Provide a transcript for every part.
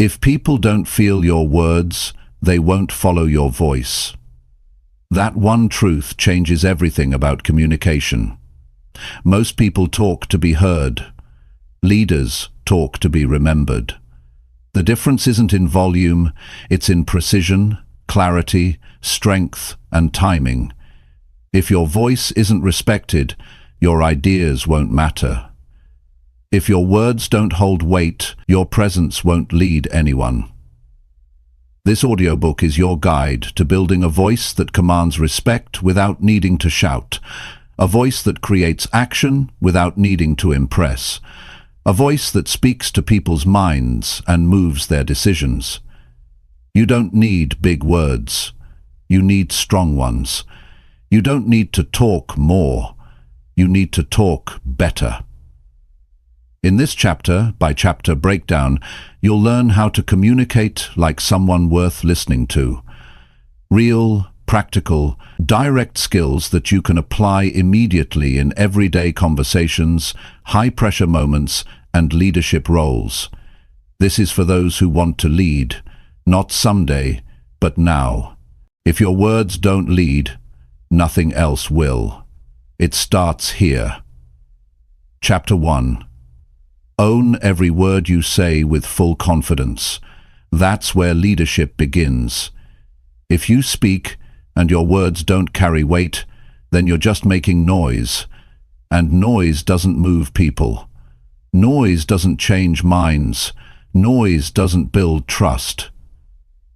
If people don't feel your words, they won't follow your voice. That one truth changes everything about communication. Most people talk to be heard. Leaders talk to be remembered. The difference isn't in volume, it's in precision, clarity, strength, and timing. If your voice isn't respected, your ideas won't matter. If your words don't hold weight, your presence won't lead anyone. This audiobook is your guide to building a voice that commands respect without needing to shout, a voice that creates action without needing to impress, a voice that speaks to people's minds and moves their decisions. You don't need big words. You need strong ones. You don't need to talk more. You need to talk better. In this chapter-by-chapter breakdown, you'll learn how to communicate like someone worth listening to. Real, practical, direct skills that you can apply immediately in everyday conversations, high-pressure moments, and leadership roles. This is for those who want to lead, not someday, but now. If your words don't lead, nothing else will. It starts here. Chapter 1. Own every word you say with full confidence. That's where leadership begins. If you speak and your words don't carry weight, then you're just making noise. And noise doesn't move people. Noise doesn't change minds. Noise doesn't build trust.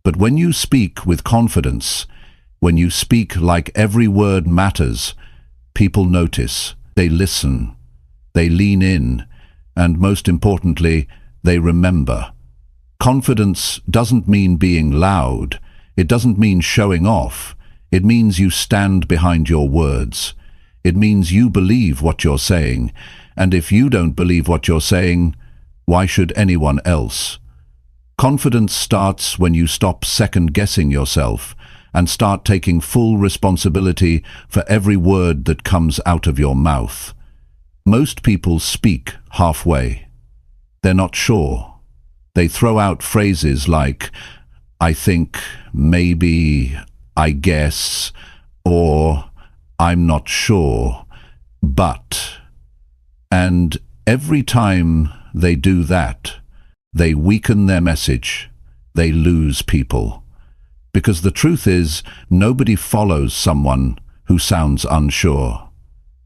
But when you speak with confidence, when you speak like every word matters, people notice, they listen, they lean in, and most importantly, they remember. Confidence doesn't mean being loud. It doesn't mean showing off. It means you stand behind your words. It means you believe what you're saying. And if you don't believe what you're saying, why should anyone else? Confidence starts when you stop second-guessing yourself and start taking full responsibility for every word that comes out of your mouth. Most people speak halfway. They're not sure. They throw out phrases like, I think, maybe, I guess, or I'm not sure, but. And every time they do that, they weaken their message. They lose people. Because the truth is, nobody follows someone who sounds unsure.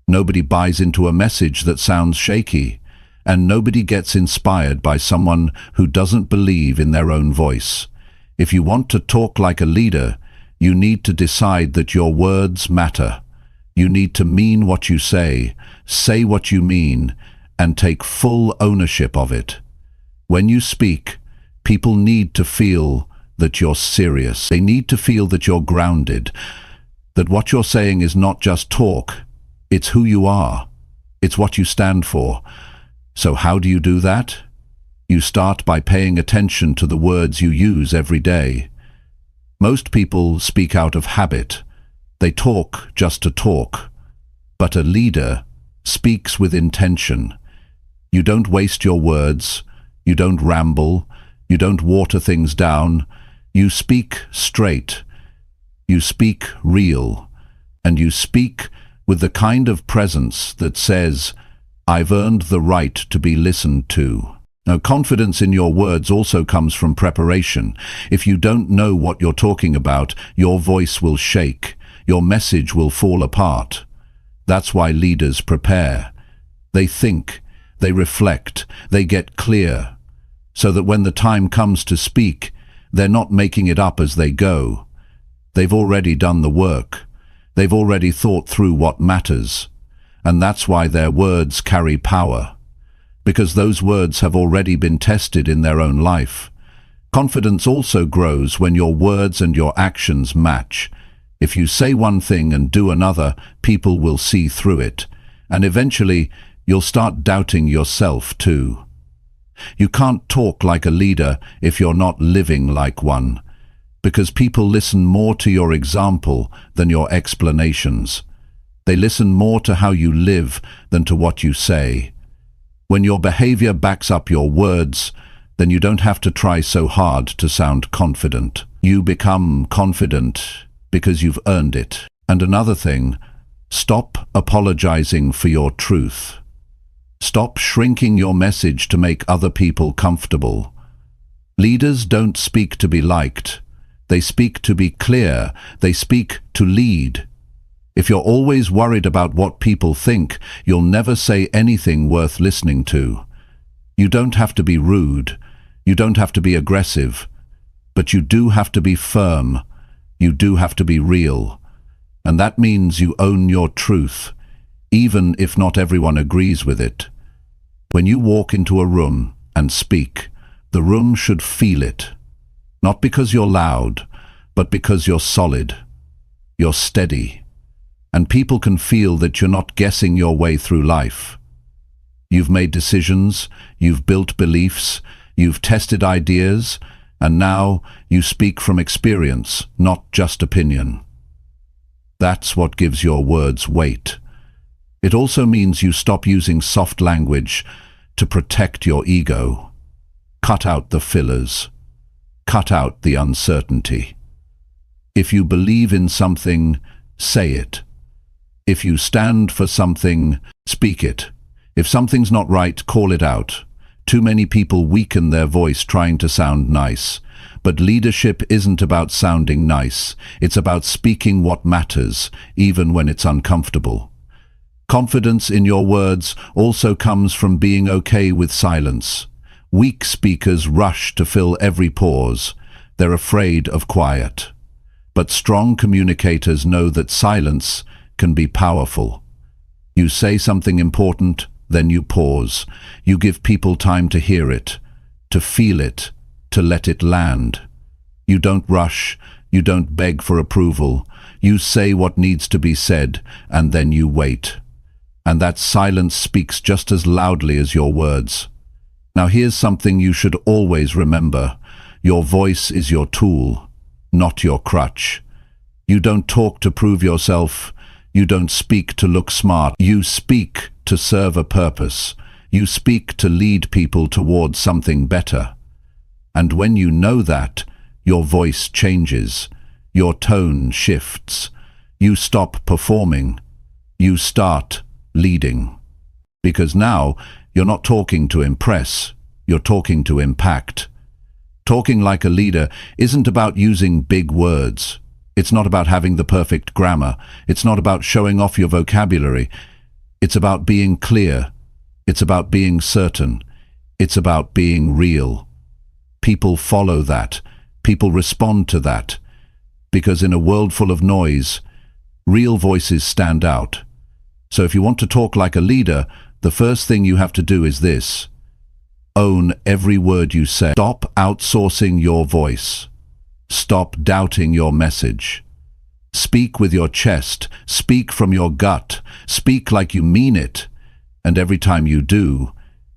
Nobody buys into a message that sounds shaky, and nobody gets inspired by someone who doesn't believe in their own voice. If you want to talk like a leader, you need to decide that your words matter. You need to mean what you say what you mean, and take full ownership of it. When you speak, people need to feel that you're serious. They need to feel that you're grounded, that what you're saying is not just talk. It's who you are. It's what you stand for. So how do you do that? You start by paying attention to the words you use every day. Most people speak out of habit. They talk just to talk. But a leader speaks with intention. You don't waste your words. You don't ramble. You don't water things down. You speak straight. You speak real. And you speak with the kind of presence that says, I've earned the right to be listened to. Now, confidence in your words also comes from preparation. If you don't know what you're talking about, your voice will shake. Your message will fall apart. That's why leaders prepare. They think, they reflect, they get clear, so that when the time comes to speak, they're not making it up as they go. They've already done the work. They've already thought through what matters, and that's why their words carry power, because those words have already been tested in their own life. Confidence also grows when your words and your actions match. If you say one thing and do another, people will see through it, and eventually you'll start doubting yourself too. You can't talk like a leader if you're not living like one, because people listen more to your example than your explanations. They listen more to how you live than to what you say. When your behavior backs up your words, then you don't have to try so hard to sound confident. You become confident because you've earned it. And another thing, stop apologizing for your truth. Stop shrinking your message to make other people comfortable. Leaders don't speak to be liked. They speak to be clear. They speak to lead. If you're always worried about what people think, you'll never say anything worth listening to. You don't have to be rude. You don't have to be aggressive. But you do have to be firm. You do have to be real. And that means you own your truth, even if not everyone agrees with it. When you walk into a room and speak, the room should feel it. Not because you're loud, but because you're solid. You're steady. And people can feel that you're not guessing your way through life. You've made decisions, you've built beliefs, you've tested ideas, and now you speak from experience, not just opinion. That's what gives your words weight. It also means you stop using soft language to protect your ego. Cut out the fillers. Cut out the uncertainty. If you believe in something, say it. If you stand for something, speak it. If something's not right, call it out. Too many people weaken their voice trying to sound nice. But leadership isn't about sounding nice. It's about speaking what matters, even when it's uncomfortable. Confidence in your words also comes from being okay with silence. Weak speakers rush to fill every pause. They're afraid of quiet. But strong communicators know that silence can be powerful. You say something important, then you pause. You give people time to hear it, to feel it, to let it land. You don't rush, you don't beg for approval. You say what needs to be said, and then you wait. And that silence speaks just as loudly as your words. Now here's something you should always remember. Your voice is your tool, not your crutch. You don't talk to prove yourself. You don't speak to look smart. You speak to serve a purpose. You speak to lead people towards something better. And when you know that, your voice changes. Your tone shifts. You stop performing. You start leading. Because now, you're not talking to impress. You're talking to impact. Talking like a leader isn't about using big words. It's not about having the perfect grammar. It's not about showing off your vocabulary. It's about being clear. It's about being certain. It's about being real. People follow that. People respond to that. Because in a world full of noise, real voices stand out. So if you want to talk like a leader, the first thing you have to do is this. Own every word you say. Stop outsourcing your voice. Stop doubting your message. Speak with your chest. Speak from your gut. Speak like you mean it. And every time you do,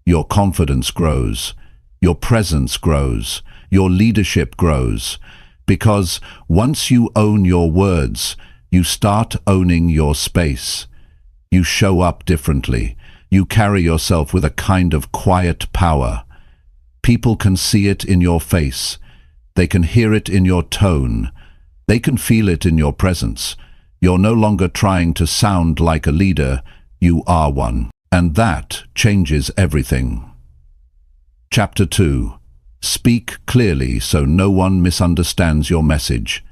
your confidence grows. Your presence grows. Your leadership grows. Because once you own your words, you start owning your space. You show up differently. You carry yourself with a kind of quiet power. People can see it in your face. They can hear it in your tone. They can feel it in your presence. You're no longer trying to sound like a leader. You are one. And that changes everything. Chapter 2. Speak clearly so no one misunderstands your message.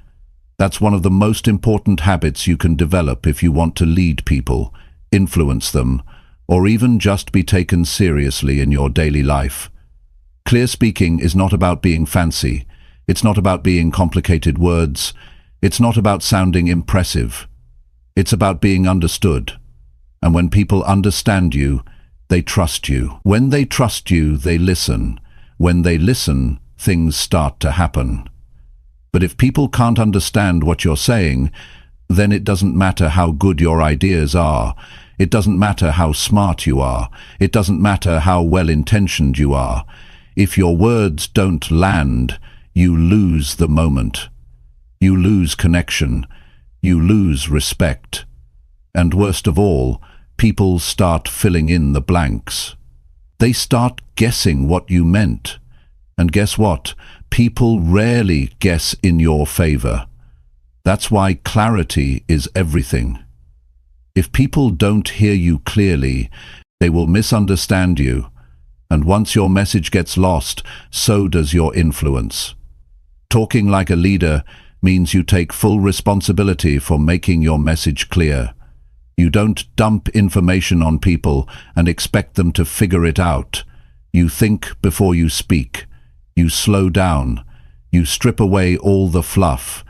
That's one of the most important habits you can develop if you want to lead people, influence them, or even just be taken seriously in your daily life. Clear speaking is not about being fancy. It's not about being complicated words. It's not about sounding impressive. It's about being understood. And when people understand you, they trust you. When they trust you, they listen. When they listen, things start to happen. But if people can't understand what you're saying, then it doesn't matter how good your ideas are. It doesn't matter how smart you are. It doesn't matter how well-intentioned you are. If your words don't land, you lose the moment. You lose connection. You lose respect. And worst of all, people start filling in the blanks. They start guessing what you meant. And guess what? People rarely guess in your favor. That's why clarity is everything. If people don't hear you clearly, they will misunderstand you. And once your message gets lost, so does your influence. Talking like a leader means you take full responsibility for making your message clear. You don't dump information on people and expect them to figure it out. You think before you speak. You slow down. You strip away all the fluff.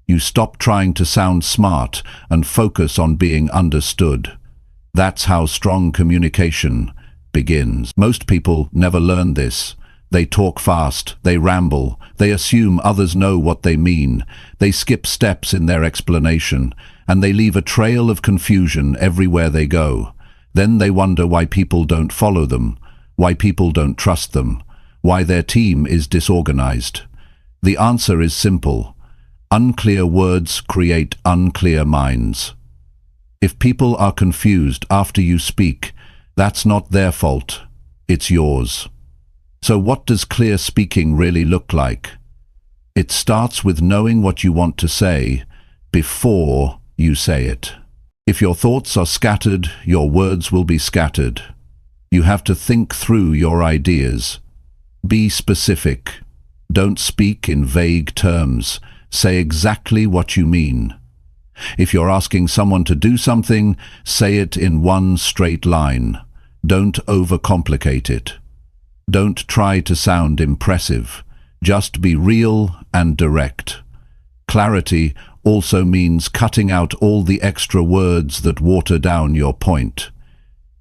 You stop trying to sound smart and focus on being understood. That's how strong communication begins. Most people never learn this. They talk fast, they ramble, they assume others know what they mean, they skip steps in their explanation, and they leave a trail of confusion everywhere they go. Then they wonder why people don't follow them, why people don't trust them, why their team is disorganized. The answer is simple. Unclear words create unclear minds. If people are confused after you speak, that's not their fault, it's yours. So what does clear speaking really look like? It starts with knowing what you want to say before you say it. If your thoughts are scattered, your words will be scattered. You have to think through your ideas. Be specific. Don't speak in vague terms. Say exactly what you mean. If you're asking someone to do something, say it in one straight line. Don't overcomplicate it. Don't try to sound impressive. Just be real and direct. Clarity also means cutting out all the extra words that water down your point.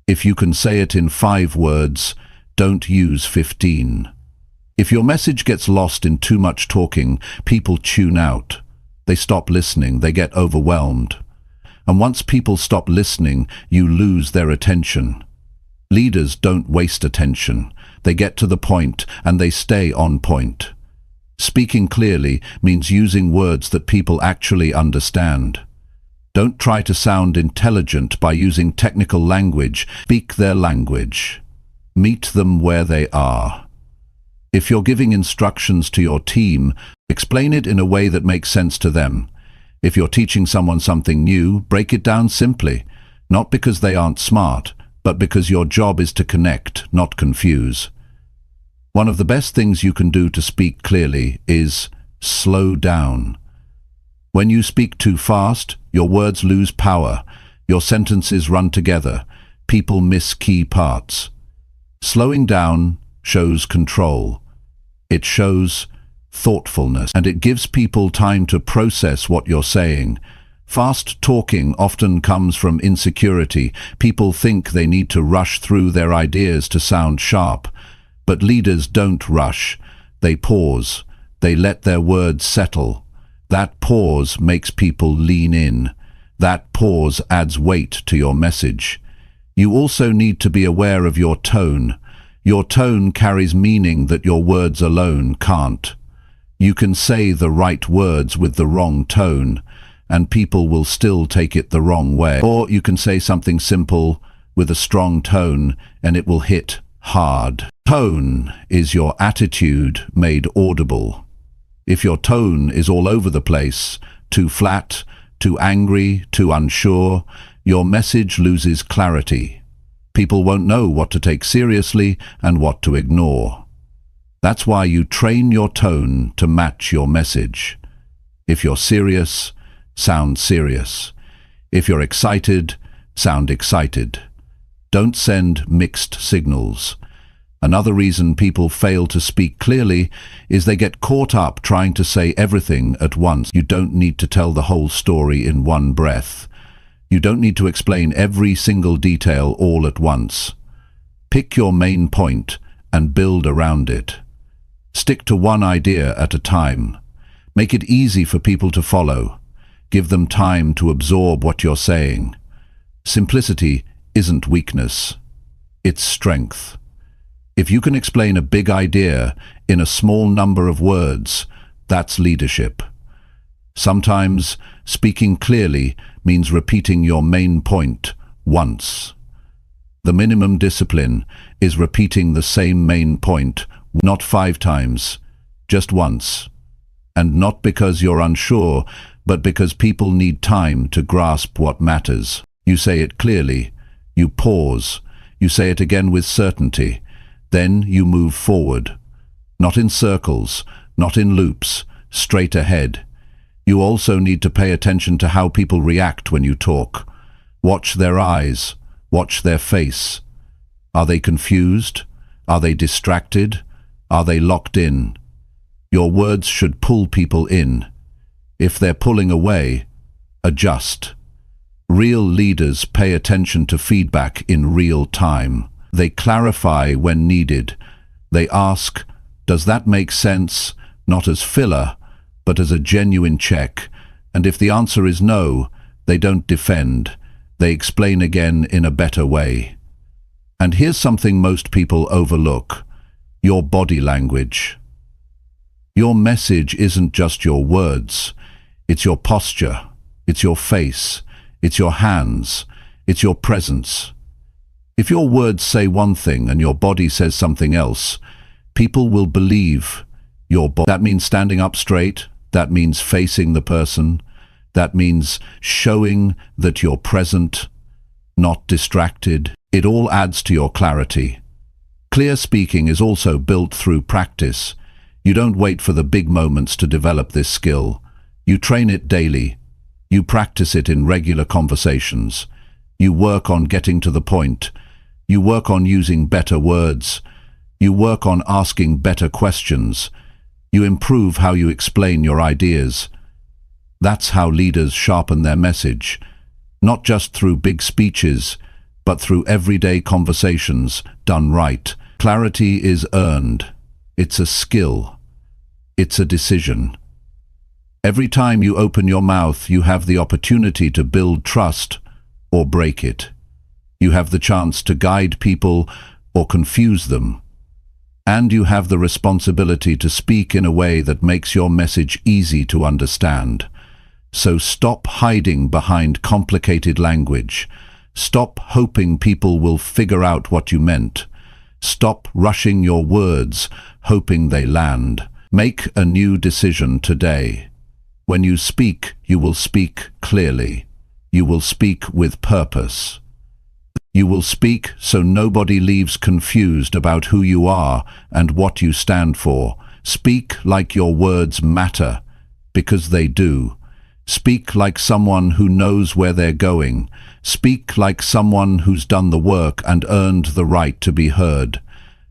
If you can say it in 5 words, don't use 15. If your message gets lost in too much talking, people tune out. They stop listening, they get overwhelmed. And once people stop listening, you lose their attention. Leaders don't waste attention. They get to the point and they stay on point. Speaking clearly means using words that people actually understand. Don't try to sound intelligent by using technical language. Speak their language. Meet them where they are. If you're giving instructions to your team, explain it in a way that makes sense to them. If you're teaching someone something new, break it down simply, not because they aren't smart, but because your job is to connect, not confuse. One of the best things you can do to speak clearly is slow down. When you speak too fast, your words lose power, your sentences run together, people miss key parts. Slowing down shows control. It shows thoughtfulness, and it gives people time to process what you're saying. Fast talking often comes from insecurity. People think they need to rush through their ideas to sound sharp. But leaders don't rush. They pause. They let their words settle. That pause makes people lean in. That pause adds weight to your message. You also need to be aware of your tone. Your tone carries meaning that your words alone can't. You can say the right words with the wrong tone, and people will still take it the wrong way. Or you can say something simple with a strong tone, and it will hit hard. Tone is your attitude made audible. If your tone is all over the place, too flat, too angry, too unsure, your message loses clarity. People won't know what to take seriously and what to ignore. That's why you train your tone to match your message. If you're serious, sound serious. If you're excited, sound excited. Don't send mixed signals. Another reason people fail to speak clearly is they get caught up trying to say everything at once. You don't need to tell the whole story in one breath. You don't need to explain every single detail all at once. Pick your main point and build around it. Stick to one idea at a time. Make it easy for people to follow. Give them time to absorb what you're saying. Simplicity isn't weakness. It's strength. If you can explain a big idea in a small number of words, that's leadership. Sometimes speaking clearly means repeating your main point once. The minimum discipline is repeating the same main point Not 5 times, just once. And not because you're unsure, but because people need time to grasp what matters. You say it clearly. You pause. You say it again with certainty. Then you move forward. Not in circles, not in loops, straight ahead. You also need to pay attention to how people react when you talk. Watch their eyes. Watch their face. Are they confused? Are they distracted? Are they locked in? Your words should pull people in. If they're pulling away, adjust. Real leaders pay attention to feedback in real time. They clarify when needed. They ask, does that make sense? Not as filler, but as a genuine check. And if the answer is no, they don't defend. They explain again in a better way. And here's something most people overlook: your body language. Your message isn't just your words. It's your posture. It's your face. It's your hands. It's your presence. If your words say one thing and your body says something else, people will believe your body. That means standing up straight. That means facing the person. That means showing that you're present, not distracted. It all adds to your clarity. Clear speaking is also built through practice. You don't wait for the big moments to develop this skill. You train it daily. You practice it in regular conversations. You work on getting to the point. You work on using better words. You work on asking better questions. You improve how you explain your ideas. That's how leaders sharpen their message, not just through big speeches, but through everyday conversations done right. Clarity is earned. It's a skill. It's a decision. Every time you open your mouth, you have the opportunity to build trust or break it. You have the chance to guide people or confuse them. And you have the responsibility to speak in a way that makes your message easy to understand. So stop hiding behind complicated language. Stop hoping people will figure out what you meant. Stop rushing your words, hoping they land. Make a new decision today. When you speak, you will speak clearly. You will speak with purpose. You will speak so nobody leaves confused about who you are and what you stand for. Speak like your words matter, because they do. Speak like someone who knows where they're going. Speak like someone who's done the work and earned the right to be heard.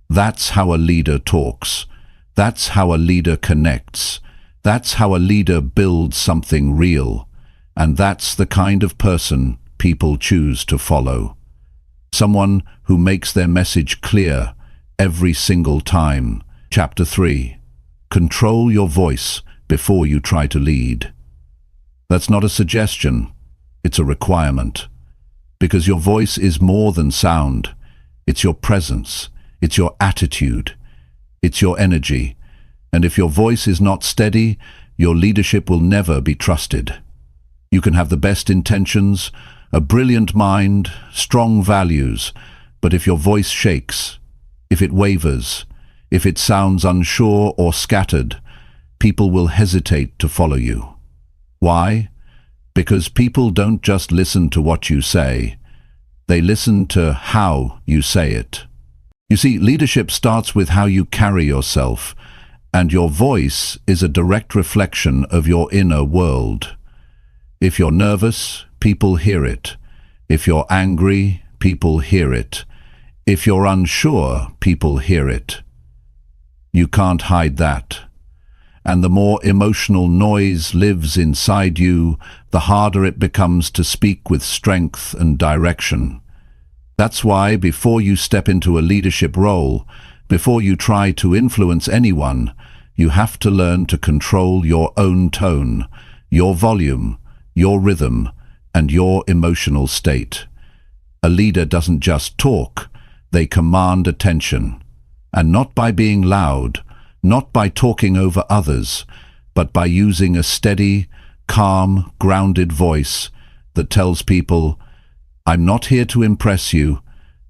That's how a leader talks. That's how a leader connects. That's how a leader builds something real. And that's the kind of person people choose to follow. Someone who makes their message clear every single time. Chapter 3. Control your voice before you try to lead. That's not a suggestion, it's a requirement. Because your voice is more than sound. It's your presence, it's your attitude, it's your energy. And if your voice is not steady, your leadership will never be trusted. You can have the best intentions, a brilliant mind, strong values, but if your voice shakes, if it wavers, if it sounds unsure or scattered, people will hesitate to follow you. Why? Because people don't just listen to what you say, they listen to how you say it. You see, leadership starts with how you carry yourself, and your voice is a direct reflection of your inner world. If you're nervous, people hear it. If you're angry, people hear it. If you're unsure, people hear it. You can't hide that. And the more emotional noise lives inside you, the harder it becomes to speak with strength and direction. That's why before you step into a leadership role, before you try to influence anyone, you have to learn to control your own tone, your volume, your rhythm, and your emotional state. A leader doesn't just talk, they command attention. And not by being loud, not by talking over others, but by using a steady, calm, grounded voice that tells people, I'm not here to impress you,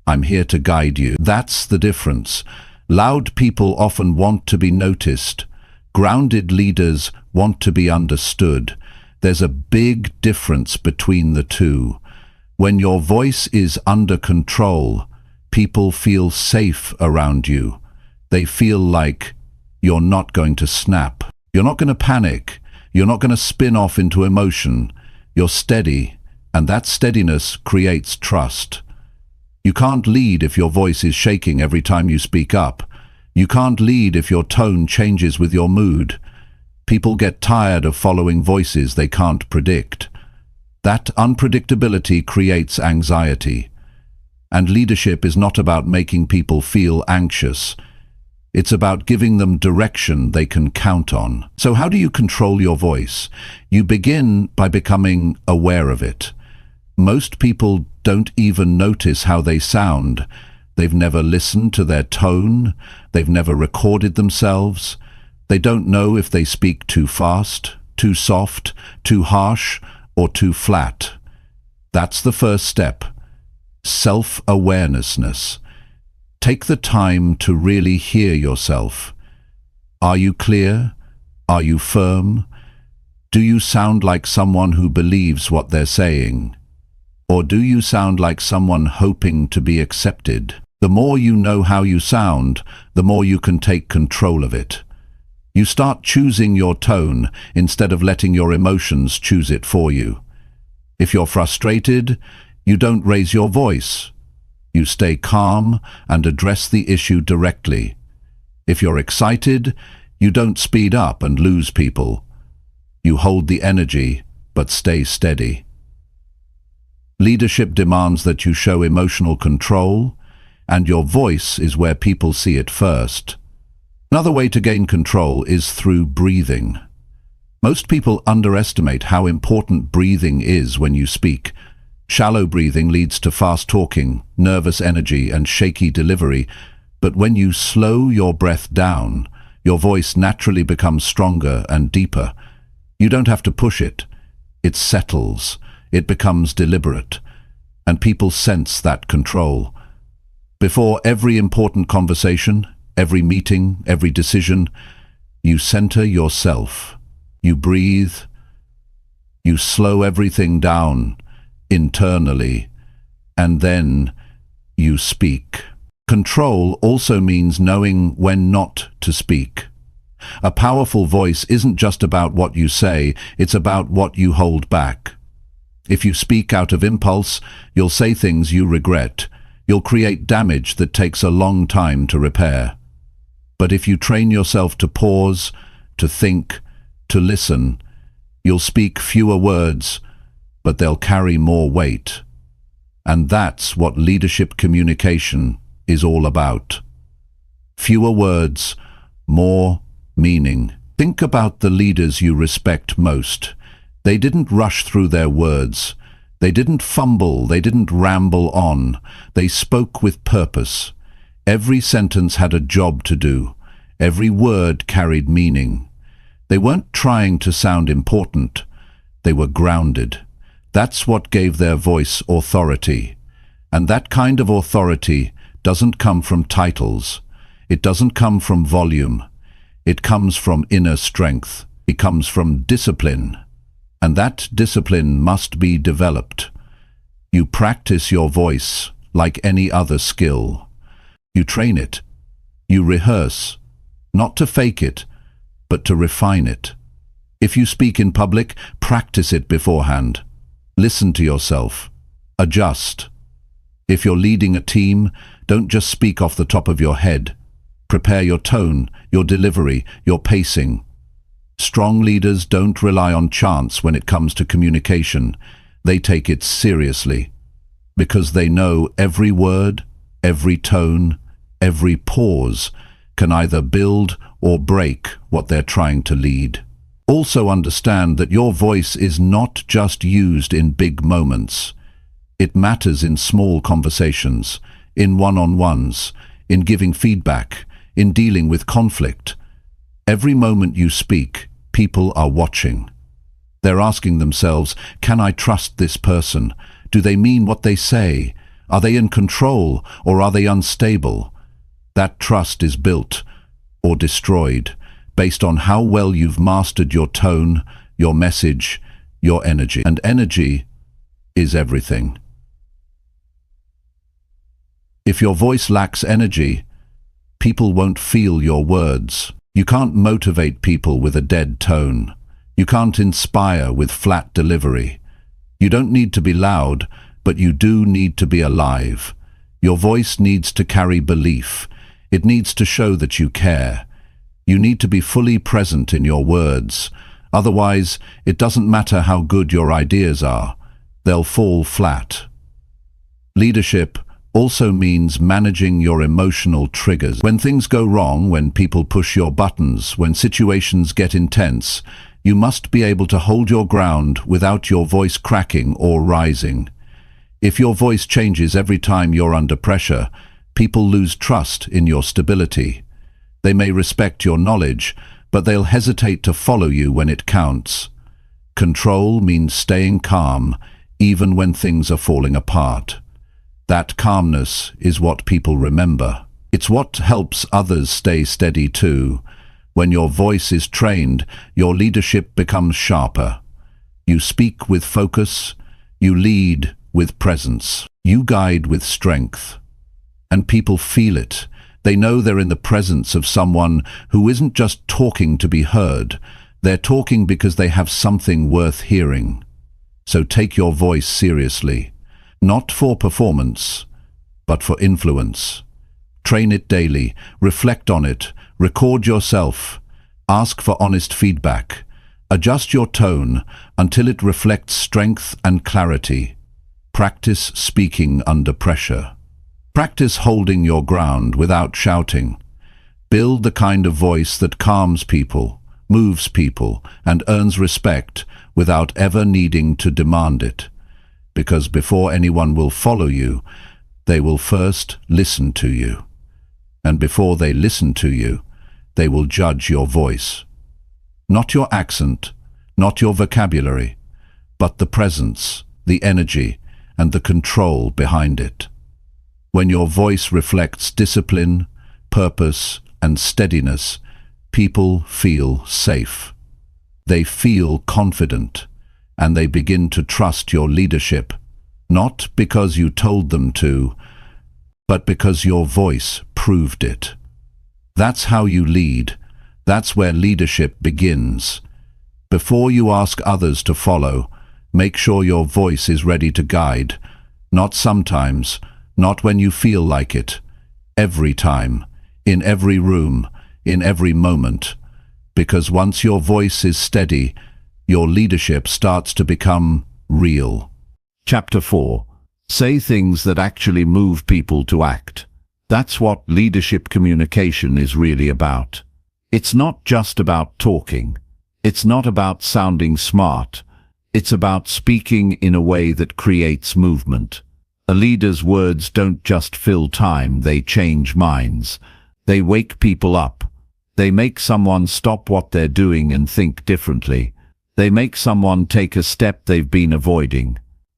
I'm here to guide you. That's the difference. Loud people often want to be noticed. Grounded leaders want to be understood. There's a big difference between the two. When your voice is under control, people feel safe around you. They feel like you're not going to snap. You're not going to panic. You're not going to spin off into emotion. You're steady, and that steadiness creates trust. You can't lead if your voice is shaking every time you speak up. You can't lead if your tone changes with your mood. People get tired of following voices they can't predict. That unpredictability creates anxiety. And leadership is not about making people feel anxious. It's about giving them direction they can count on. So how do you control your voice? You begin by becoming aware of it. Most people don't even notice how they sound. They've never listened to their tone. They've never recorded themselves. They don't know if they speak too fast, too soft, too harsh, or too flat. That's the first step. Self-awareness. Take the time to really hear yourself. Are you clear? Are you firm? Do you sound like someone who believes what they're saying? Or do you sound like someone hoping to be accepted? The more you know how you sound, the more you can take control of it. You start choosing your tone instead of letting your emotions choose it for you. If you're frustrated, you don't raise your voice. You stay calm and address the issue directly. If you're excited, you don't speed up and lose people. You hold the energy, but stay steady. Leadership demands that you show emotional control, and your voice is where people see it first. Another way to gain control is through breathing. Most people underestimate how important breathing is when you speak. Shallow breathing leads to fast talking, nervous energy, and shaky delivery, but when you slow your breath down, your voice naturally becomes stronger and deeper. You don't have to push it. It settles. It becomes deliberate, and people sense that control. Before every important conversation, every meeting, every decision, you center yourself. You breathe. You slow everything down internally, and then you speak. Control also means knowing when not to speak. A powerful voice isn't just about what you say, it's about what you hold back. If you speak out of impulse, you'll say things you regret. You'll create damage that takes a long time to repair. But if you train yourself to pause, to think, to listen, you'll speak fewer words, but they'll carry more weight. And that's what leadership communication is all about. Fewer words, more meaning. Think about the leaders you respect most. They didn't rush through their words. They didn't fumble. They didn't ramble on. They spoke with purpose. Every sentence had a job to do. Every word carried meaning. They weren't trying to sound important. They were grounded. That's what gave their voice authority. And that kind of authority doesn't come from titles. It doesn't come from volume. It comes from inner strength. It comes from discipline. And that discipline must be developed. You practice your voice like any other skill. You train it. You rehearse, not to fake it, but to refine it. If you speak in public, practice it beforehand. Listen to yourself. Adjust. If you're leading a team, don't just speak off the top of your head. Prepare your tone, your delivery, your pacing. Strong leaders don't rely on chance when it comes to communication. They take it seriously, because they know every word, every tone, every pause can either build or break what they're trying to lead. Also understand that your voice is not just used in big moments. It matters in small conversations, in one-on-ones, in giving feedback, in dealing with conflict. Every moment you speak, people are watching. They're asking themselves, can I trust this person? Do they mean what they say? Are they in control or are they unstable? That trust is built or destroyed based on how well you've mastered your tone, your message, your energy. And energy is everything. If your voice lacks energy, people won't feel your words. You can't motivate people with a dead tone. You can't inspire with flat delivery. You don't need to be loud, but you do need to be alive. Your voice needs to carry belief. It needs to show that you care. You need to be fully present in your words. Otherwise, it doesn't matter how good your ideas are. They'll fall flat. Leadership also means managing your emotional triggers. When things go wrong, when people push your buttons, when situations get intense, you must be able to hold your ground without your voice cracking or rising. If your voice changes every time you're under pressure, people lose trust in your stability. They may respect your knowledge, but they'll hesitate to follow you when it counts. Control means staying calm, even when things are falling apart. That calmness is what people remember. It's what helps others stay steady too. When your voice is trained, your leadership becomes sharper. You speak with focus, you lead with presence, you guide with strength. And people feel it. They know they're in the presence of someone who isn't just talking to be heard. They're talking because they have something worth hearing. So take your voice seriously, not for performance, but for influence. Train it daily, reflect on it, record yourself, ask for honest feedback, adjust your tone until it reflects strength and clarity. Practice speaking under pressure. Practice holding your ground without shouting. Build the kind of voice that calms people, moves people, and earns respect without ever needing to demand it. Because before anyone will follow you, they will first listen to you. And before they listen to you, they will judge your voice. Not your accent, not your vocabulary, but the presence, the energy, and the control behind it. When your voice reflects discipline, purpose, and steadiness, people feel safe. They feel confident, and they begin to trust your leadership, not because you told them to, but because your voice proved it. That's how you lead. That's where leadership begins. Before you ask others to follow, make sure your voice is ready to guide, not sometimes, not when you feel like it, every time, in every room, in every moment. Because once your voice is steady, your leadership starts to become real. Chapter 4. Say things that actually move people to act. That's what leadership communication is really about. It's not just about talking. It's not about sounding smart. It's about speaking in a way that creates movement. A leader's words don't just fill time, they change minds. They wake people up. They make someone stop what they're doing and think differently. They make someone take a step they've been avoiding.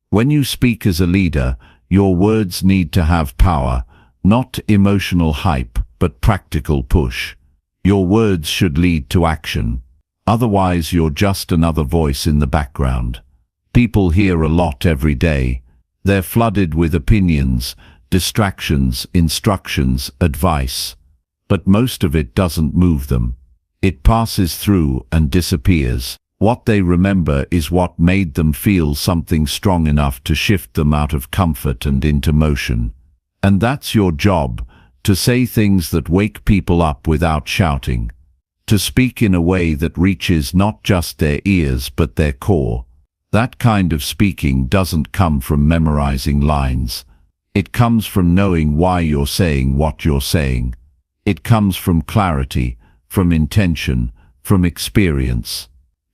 When you speak as a leader, your words need to have power, not emotional hype, but practical push. Your words should lead to action. Otherwise, you're just another voice in the background. People hear a lot every day. They're flooded with opinions, distractions, instructions, advice. But most of it doesn't move them. It passes through and disappears. What they remember is what made them feel something strong enough to shift them out of comfort and into motion. And that's your job, to say things that wake people up without shouting. To speak in a way that reaches not just their ears but their core. That kind of speaking doesn't come from memorizing lines. It comes from knowing why you're saying what you're saying. It comes from clarity, from intention, from experience.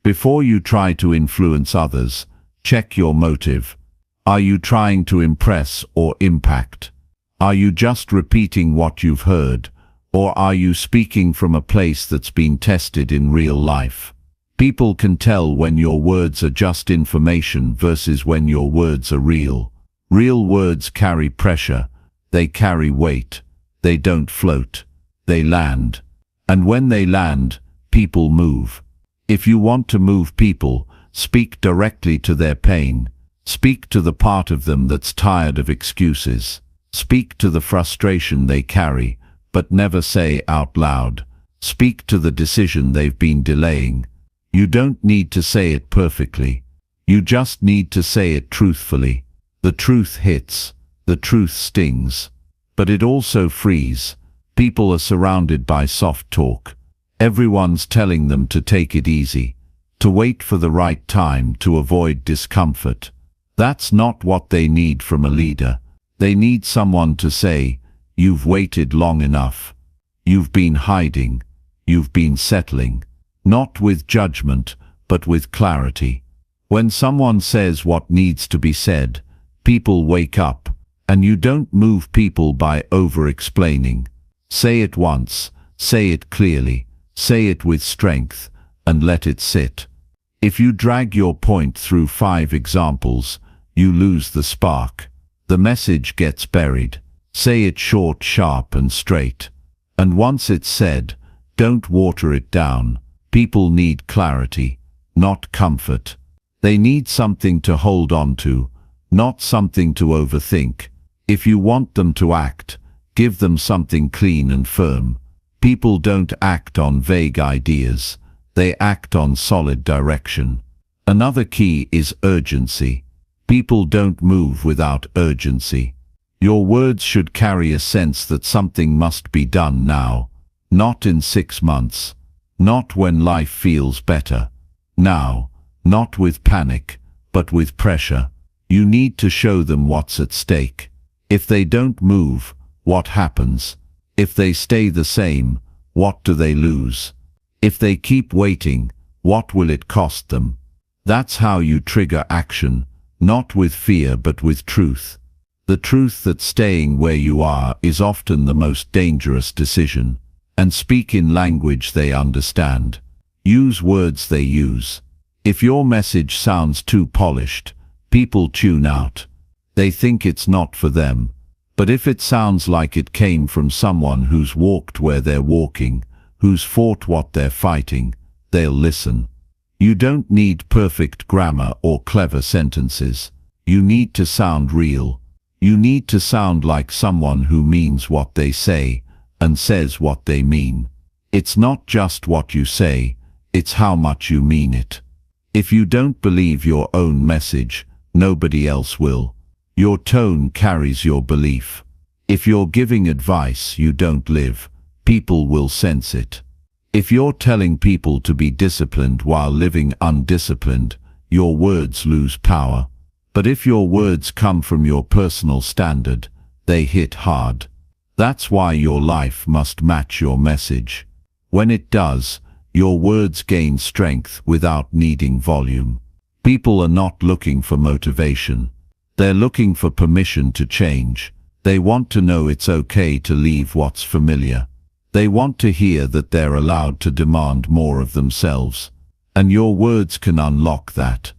Before you try to influence others, check your motive. Are you trying to impress or impact? Are you just repeating what you've heard? Or are you speaking from a place that's been tested in real life? People can tell when your words are just information versus when your words are real. Real words carry pressure. They carry weight. They don't float. They land. And when they land, people move. If you want to move people, speak directly to their pain. Speak to the part of them that's tired of excuses. Speak to the frustration they carry, but never say out loud. Speak to the decision they've been delaying. You don't need to say it perfectly. You just need to say it truthfully. The truth hits. The truth stings. But it also frees. People are surrounded by soft talk. Everyone's telling them to take it easy, to wait for the right time, to avoid discomfort. That's not what they need from a leader. They need someone to say, "You've waited long enough. You've been hiding. You've been settling." Not with judgment, but with clarity. When someone says what needs to be said, people wake up. And you don't move people by over-explaining. Say it once, say it clearly, say it with strength, and let it sit. If you drag your point through 5 examples, you lose the spark. The message gets buried. Say it short, sharp, and straight. And once it's said, don't water it down. People need clarity, not comfort. They need something to hold on to, not something to overthink. If you want them to act, give them something clean and firm. People don't act on vague ideas. They act on solid direction. Another key is urgency. People don't move without urgency. Your words should carry a sense that something must be done now. Not in 6 months. Not when life feels better. Now. Not with panic, but with pressure. You need to show them what's at stake. If they don't move, what happens? If they stay the same, what do they lose? If they keep waiting, what will it cost them? That's how you trigger action, not with fear but with truth. The truth that staying where you are is often the most dangerous decision. And speak in language they understand. Use words they use. If your message sounds too polished, people tune out. They think it's not for them. But if it sounds like it came from someone who's walked where they're walking, who's fought what they're fighting, they'll listen. You don't need perfect grammar or clever sentences. You need to sound real. You need to sound like someone who means what they say and says what they mean. It's not just what you say, it's how much you mean it. If you don't believe your own message, nobody else will. Your tone carries your belief. If you're giving advice you don't live, people will sense it. If you're telling people to be disciplined while living undisciplined, your words lose power. But if your words come from your personal standard, they hit hard. That's why your life must match your message. When it does, your words gain strength without needing volume. People are not looking for motivation. They're looking for permission to change. They want to know it's okay to leave what's familiar. They want to hear that they're allowed to demand more of themselves. And your words can unlock that.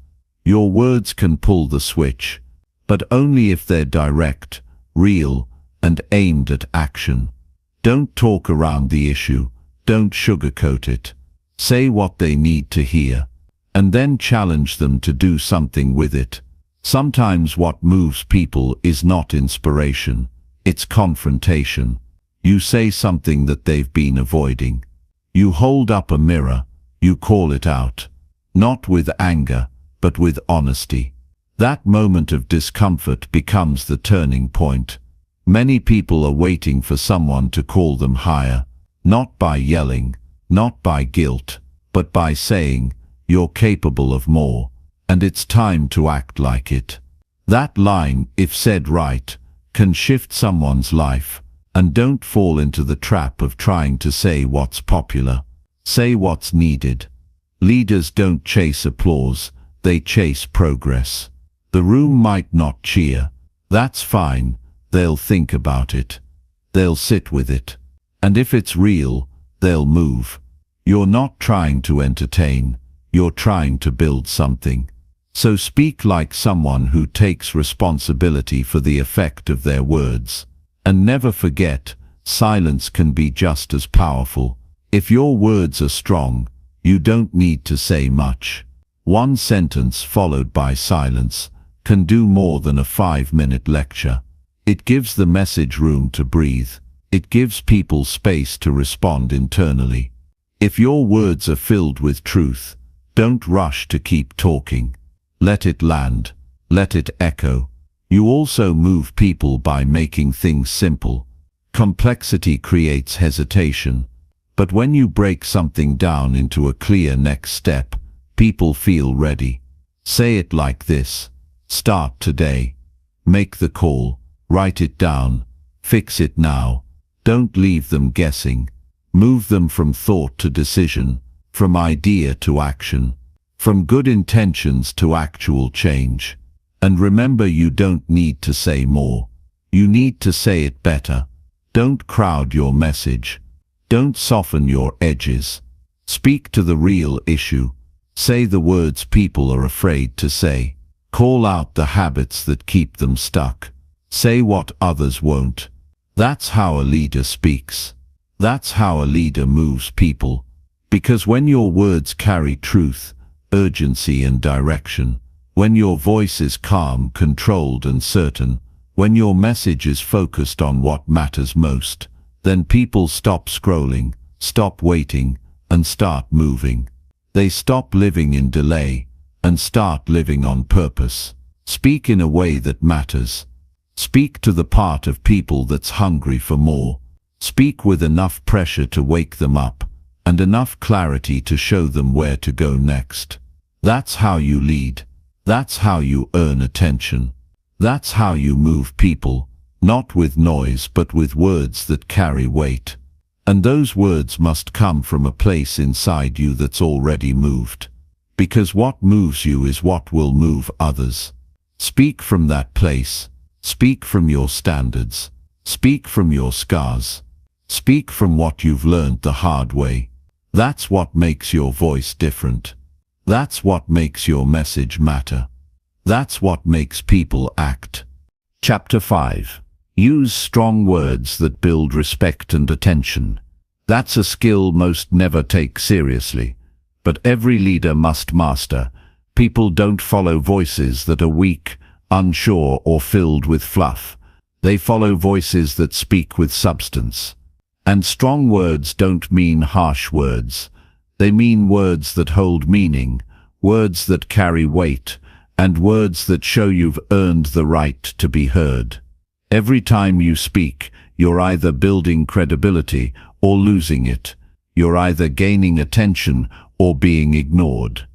Your words can pull the switch, but only if they're direct, real, and aimed at action. Don't talk around the issue. Don't sugarcoat it. Say what they need to hear, and then challenge them to do something with it. Sometimes what moves people is not inspiration, it's confrontation. You say something that they've been avoiding. You hold up a mirror, you call it out. Not with anger, but with honesty. That moment of discomfort becomes the turning point. Many people are waiting for someone to call them higher, not by yelling, not by guilt, but by saying, "You're capable of more, and it's time to act like it." That line, if said right, can shift someone's life. And don't fall into the trap of trying to say what's popular. Say what's needed. Leaders don't chase applause, they chase progress. The room might not cheer. That's fine. They'll think about it. They'll sit with it. And if it's real, they'll move. You're not trying to entertain. You're trying to build something. So speak like someone who takes responsibility for the effect of their words. And never forget, silence can be just as powerful. If your words are strong, you don't need to say much. One sentence followed by silence can do more than a 5-minute lecture. It gives the message room to breathe. It gives people space to respond internally. If your words are filled with truth, don't rush to keep talking. Let it land. Let it echo. You also move people by making things simple. Complexity creates hesitation. But when you break something down into a clear next step, people feel ready. Say it like this. Start today. Make the call. Write it down. Fix it now. Don't leave them guessing. Move them from thought to decision, from idea to action, from good intentions to actual change. And remember, you don't need to say more. You need to say it better. Don't crowd your message. Don't soften your edges. Speak to the real issue. Say the words people are afraid to say. Call out the habits that keep them stuck. Say what others won't. That's how a leader speaks. That's how a leader moves people. Because when your words carry truth, urgency and direction, when your voice is calm, controlled and certain, when your message is focused on what matters most, then people stop scrolling, stop waiting, and start moving. They stop living in delay and start living on purpose. Speak in a way that matters. Speak to the part of people that's hungry for more. Speak with enough pressure to wake them up and enough clarity to show them where to go next. That's how you lead. That's how you earn attention. That's how you move people, not with noise but with words that carry weight. And those words must come from a place inside you that's already moved. Because what moves you is what will move others. Speak from that place. Speak from your standards. Speak from your scars. Speak from what you've learned the hard way. That's what makes your voice different. That's what makes your message matter. That's what makes people act. Chapter 5. Use strong words that build respect and attention. That's a skill most never take seriously, but every leader must master. People don't follow voices that are weak, unsure, or filled with fluff. They follow voices that speak with substance. And strong words don't mean harsh words. They mean words that hold meaning, words that carry weight, and words that show you've earned the right to be heard. Every time you speak, you're either building credibility or losing it. You're either gaining attention or being ignored.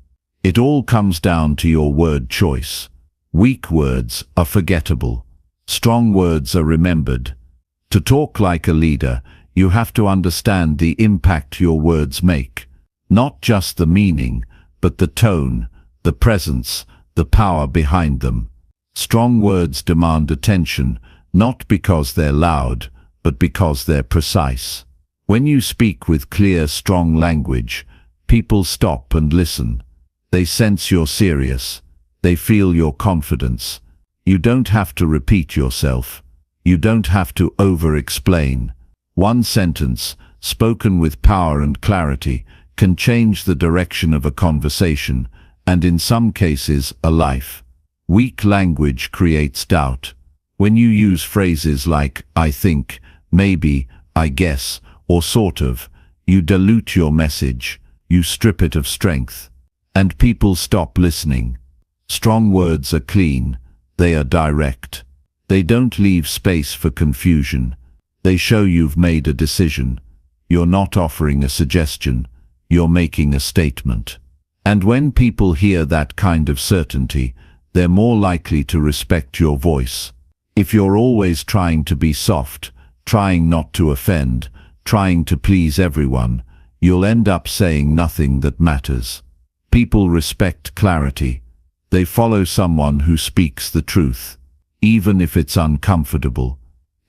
It all comes down to your word choice. Weak words are forgettable. Strong words are remembered. To talk like a leader, you have to understand the impact your words make. Not just the meaning, but the tone, the presence, the power behind them. Strong words demand attention, not because they're loud, but because they're precise. When you speak with clear, strong language, people stop and listen. They sense you're serious. They feel your confidence. You don't have to repeat yourself. You don't have to over-explain. One sentence, spoken with power and clarity, can change the direction of a conversation, and in some cases, a life. Weak language creates doubt. When you use phrases like, I think, maybe, I guess, or sort of, you dilute your message, you strip it of strength, and people stop listening. Strong words are clean, they are direct. They don't leave space for confusion. They show you've made a decision. You're not offering a suggestion, you're making a statement. And when people hear that kind of certainty, they're more likely to respect your voice. If you're always trying to be soft, trying not to offend, trying to please everyone, you'll end up saying nothing that matters. People respect clarity. They follow someone who speaks the truth, even if it's uncomfortable,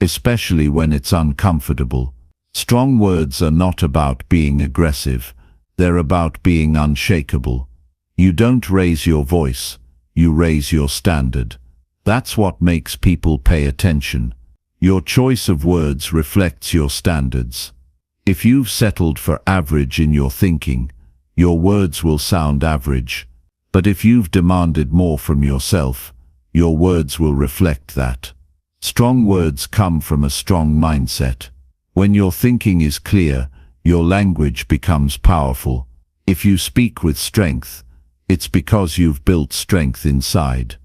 especially when it's uncomfortable. Strong words are not about being aggressive. They're about being unshakable. You don't raise your voice, you raise your standard. That's what makes people pay attention. Your choice of words reflects your standards. If you've settled for average in your thinking, your words will sound average. But if you've demanded more from yourself, your words will reflect that. Strong words come from a strong mindset. When your thinking is clear, your language becomes powerful. If you speak with strength, it's because you've built strength inside.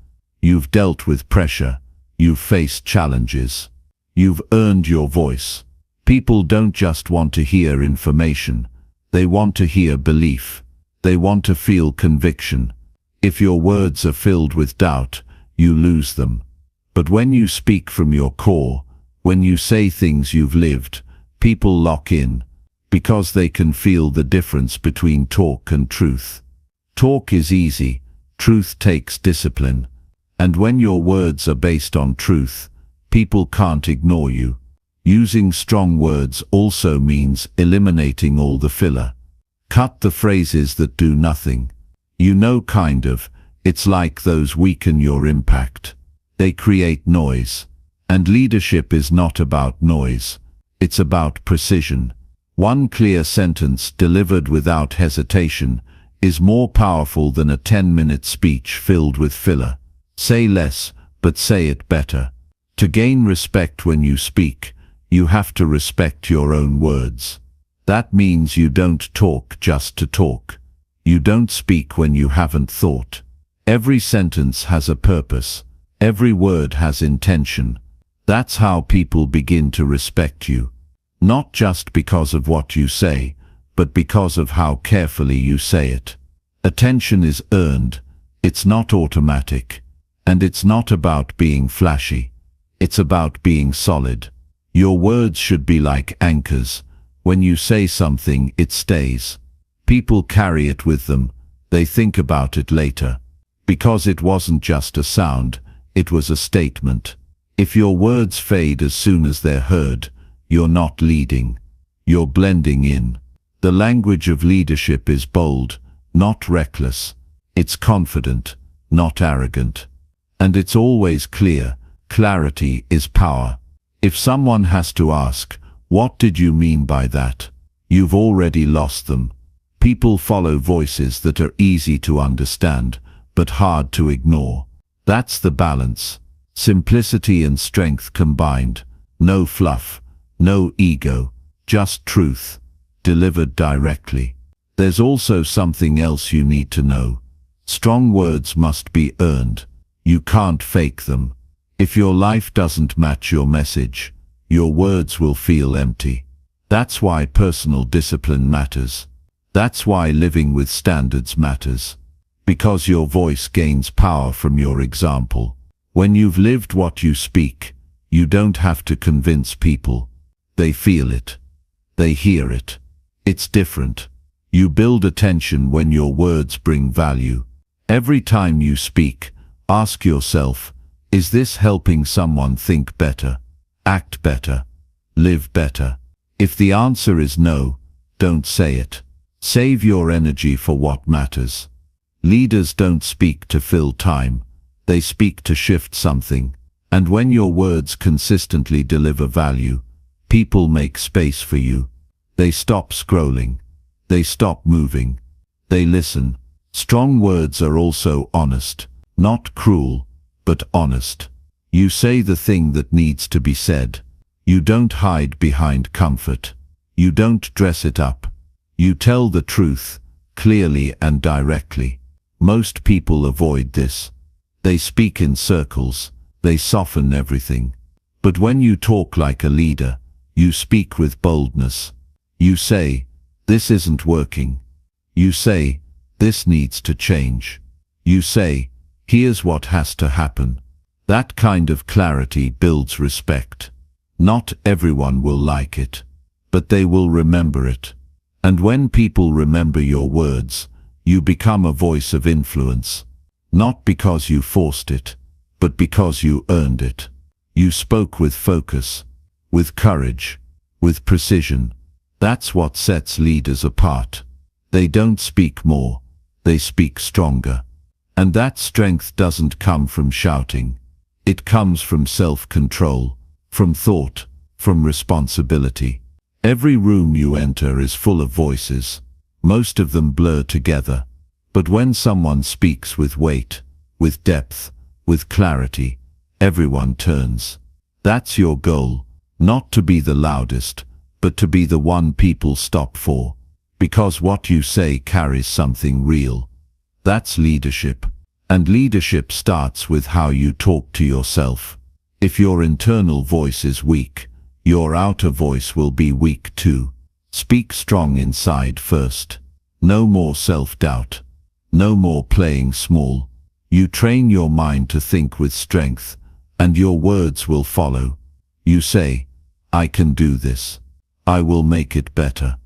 You've dealt with pressure. You've faced challenges. You've earned your voice. People don't just want to hear information. They want to hear belief. They want to feel conviction. If your words are filled with doubt, you lose them. But when you speak from your core, when you say things you've lived, people lock in, because they can feel the difference between talk and truth. Talk is easy, truth takes discipline. And when your words are based on truth, people can't ignore you. Using strong words also means eliminating all the filler. Cut the phrases that do nothing. Kind of, it's like those weaken your impact. They create noise. And leadership is not about noise. It's about precision. One clear sentence delivered without hesitation is more powerful than a 10-minute speech filled with filler. Say less, but say it better. To gain respect when you speak, you have to respect your own words. That means you don't talk just to talk. You don't speak when you haven't thought. Every sentence has a purpose. Every word has intention. That's how people begin to respect you. Not just because of what you say, but because of how carefully you say it. Attention is earned. It's not automatic. And it's not about being flashy. It's about being solid. Your words should be like anchors. When you say something, it stays. People carry it with them. They think about it later. Because it wasn't just a sound, it was a statement. If your words fade as soon as they're heard, you're not leading. You're blending in. The language of leadership is bold, not reckless. It's confident, not arrogant. And it's always clear. Clarity is power. If someone has to ask, "What did you mean by that?" you've already lost them. People follow voices that are easy to understand, but hard to ignore. That's the balance. Simplicity and strength combined. No fluff, no ego, just truth, delivered directly. There's also something else you need to know. Strong words must be earned. You can't fake them. If your life doesn't match your message, your words will feel empty. That's why personal discipline matters. That's why living with standards matters. Because your voice gains power from your example. When you've lived what you speak, you don't have to convince people. They feel it. They hear it. It's different. You build attention when your words bring value. Every time you speak, ask yourself, is this helping someone think better, act better, live better? If the answer is no, don't say it. Save your energy for what matters. Leaders don't speak to fill time. They speak to shift something. And when your words consistently deliver value, people make space for you. They stop scrolling. They stop moving. They listen. Strong words are also honest, not cruel, but honest. You say the thing that needs to be said. You don't hide behind comfort. You don't dress it up. You tell the truth, clearly and directly. Most people avoid this. They speak in circles. They soften everything. But when you talk like a leader, you speak with boldness. You say, "This isn't working." You say, "This needs to change." You say, "Here's what has to happen." That kind of clarity builds respect. Not everyone will like it, but they will remember it. And when people remember your words, you become a voice of influence. Not because you forced it, but because you earned it. You spoke with focus, with courage, with precision. That's what sets leaders apart. They don't speak more, they speak stronger. And that strength doesn't come from shouting. It comes from self-control, from thought, from responsibility. Every room you enter is full of voices. Most of them blur together. But when someone speaks with weight, with depth, with clarity, everyone turns. That's your goal, not to be the loudest, but to be the one people stop for. Because what you say carries something real. That's leadership. And leadership starts with how you talk to yourself. If your internal voice is weak, your outer voice will be weak too. Speak strong inside first. No more self-doubt. No more playing small. You train your mind to think with strength, and your words will follow. You say, I can do this. I will make it better.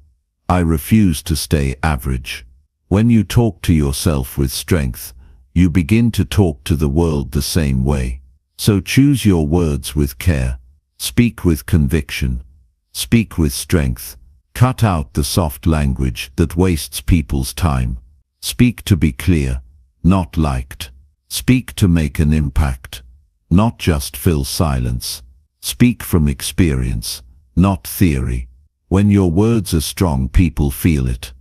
I refuse to stay average. When you talk to yourself with strength, you begin to talk to the world the same way. So choose your words with care. Speak with conviction. Speak with strength. Cut out the soft language that wastes people's time. Speak to be clear, not liked. Speak to make an impact, not just fill silence. Speak from experience, not theory. When your words are strong, people feel it.